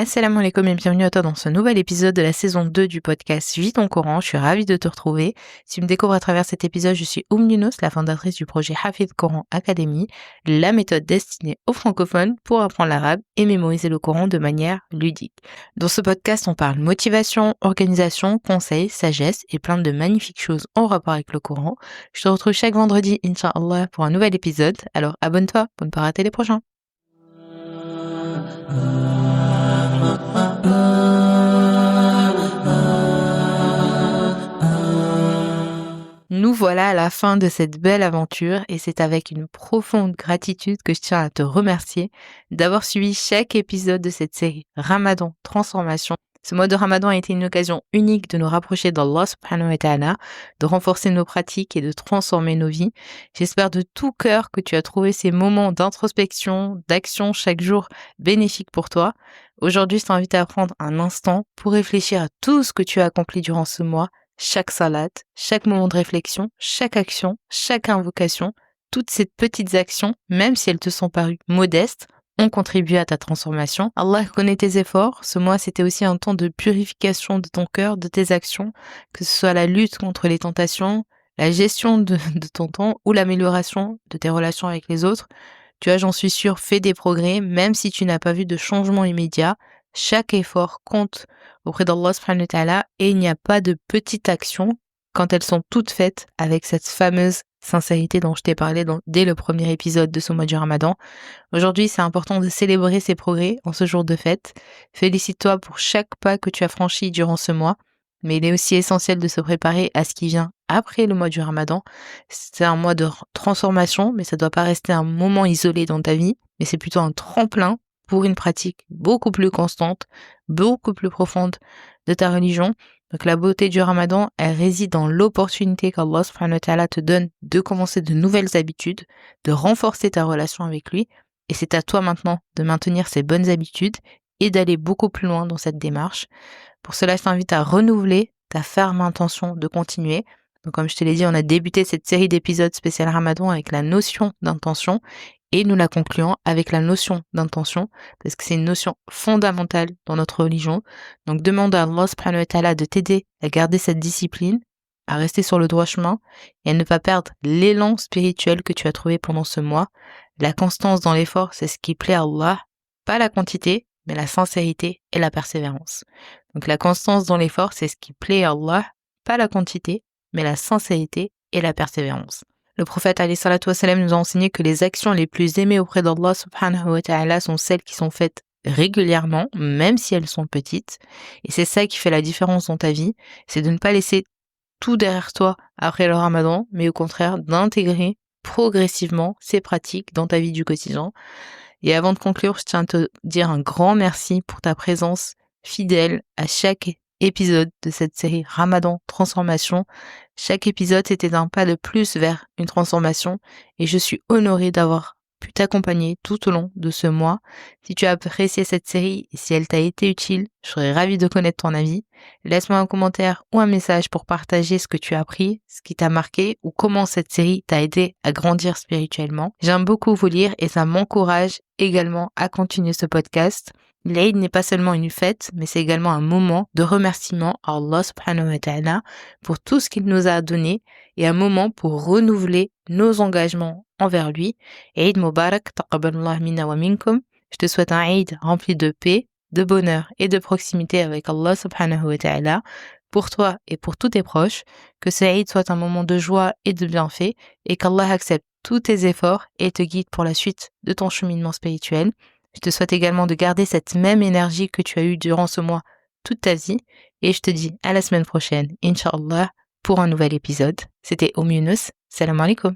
Assalamu alaikum et bienvenue à toi dans ce nouvel épisode de la saison 2 du podcast Vis ton Coran. Je suis ravie de te retrouver. Si tu me découvres à travers cet épisode, je suis Younous, la fondatrice du projet Hafidh Coran Academy, la méthode destinée aux francophones pour apprendre l'arabe et mémoriser le Coran de manière ludique. Dans ce podcast, on parle motivation, organisation, conseils, sagesse et plein de magnifiques choses en rapport avec le Coran. Je te retrouve chaque vendredi, Inch'Allah, pour un nouvel épisode. Alors abonne-toi pour ne pas rater les prochains. Nous voilà à la fin de cette belle aventure et c'est avec une profonde gratitude que je tiens à te remercier d'avoir suivi chaque épisode de cette série Ramadan Transformation. Ce mois de Ramadan a été une occasion unique de nous rapprocher d'Allah subhanahu wa ta'ala, de renforcer nos pratiques et de transformer nos vies. J'espère de tout cœur que tu as trouvé ces moments d'introspection, d'action chaque jour bénéfiques pour toi. Aujourd'hui, je t'invite à prendre un instant pour réfléchir à tout ce que tu as accompli durant ce mois, chaque salat, chaque moment de réflexion, chaque action, chaque invocation, toutes ces petites actions, même si elles te sont parues modestes, ont contribué à ta transformation. Allah connaît tes efforts. Ce mois, c'était aussi un temps de purification de ton cœur, de tes actions, que ce soit la lutte contre les tentations, la gestion de ton temps ou l'amélioration de tes relations avec les autres. Tu as, j'en suis sûre, fait des progrès, même si tu n'as pas vu de changement immédiat. Chaque effort compte auprès d'Allah subhanahu wa ta'ala et il n'y a pas de petites actions quand elles sont toutes faites avec cette fameuse sincérité dont je t'ai parlé dès le premier épisode de ce mois du Ramadan. Aujourd'hui, c'est important de célébrer ces progrès en ce jour de fête. Félicite-toi pour chaque pas que tu as franchi durant ce mois, mais il est aussi essentiel de se préparer à ce qui vient après le mois du Ramadan. C'est un mois de transformation, mais ça ne doit pas rester un moment isolé dans ta vie, mais c'est plutôt un tremplin pour une pratique beaucoup plus constante, beaucoup plus profonde de ta religion. Donc la beauté du Ramadan, elle réside dans l'opportunité qu'Allah subhanahu wa ta'ala te donne de commencer de nouvelles habitudes, de renforcer ta relation avec lui. Et c'est à toi maintenant de maintenir ces bonnes habitudes et d'aller beaucoup plus loin dans cette démarche. Pour cela, je t'invite à renouveler ta ferme intention de continuer. Donc comme je te l'ai dit, on a débuté cette série d'épisodes spécial Ramadan avec la notion d'intention. Et nous la concluons avec la notion d'intention, parce que c'est une notion fondamentale dans notre religion. Donc demande à Allah subhanahu wa ta'ala de t'aider à garder cette discipline, à rester sur le droit chemin et à ne pas perdre l'élan spirituel que tu as trouvé pendant ce mois. La constance dans l'effort, c'est ce qui plaît à Allah, pas la quantité, mais la sincérité et la persévérance. Donc la constance dans l'effort, c'est ce qui plaît à Allah, pas la quantité, mais la sincérité et la persévérance. Le prophète alayhi salatu wassalam nous a enseigné que les actions les plus aimées auprès d'Allah subhanahu wa ta'ala sont celles qui sont faites régulièrement, même si elles sont petites. Et c'est ça qui fait la différence dans ta vie, c'est de ne pas laisser tout derrière toi après le Ramadan, mais au contraire d'intégrer progressivement ces pratiques dans ta vie du quotidien. Et avant de conclure, je tiens à te dire un grand merci pour ta présence fidèle à chaque épisode de cette série Ramadan Transformation. Chaque épisode, c'était un pas de plus vers une transformation et je suis honorée d'avoir pu t'accompagner tout au long de ce mois. Si tu as apprécié cette série et si elle t'a été utile, je serais ravie de connaître ton avis. Laisse-moi un commentaire ou un message pour partager ce que tu as appris, ce qui t'a marqué ou comment cette série t'a aidé à grandir spirituellement. J'aime beaucoup vous lire et ça m'encourage également à continuer ce podcast. L'Aïd n'est pas seulement une fête, mais c'est également un moment de remerciement à Allah subhanahu wa ta'ala pour tout ce qu'il nous a donné et un moment pour renouveler nos engagements envers lui. Eid Mubarak, taqabbalallah minna wa minkum. Je te souhaite un Eid rempli de paix, de bonheur et de proximité avec Allah subhanahu wa ta'ala pour toi et pour tous tes proches. Que ce Eid soit un moment de joie et de bienfait et qu'Allah accepte tous tes efforts et te guide pour la suite de ton cheminement spirituel. Je te souhaite également de garder cette même énergie que tu as eue durant ce mois toute ta vie. Et je te dis à la semaine prochaine, Inch'Allah, pour un nouvel épisode. C'était Younous. Salam alaikum.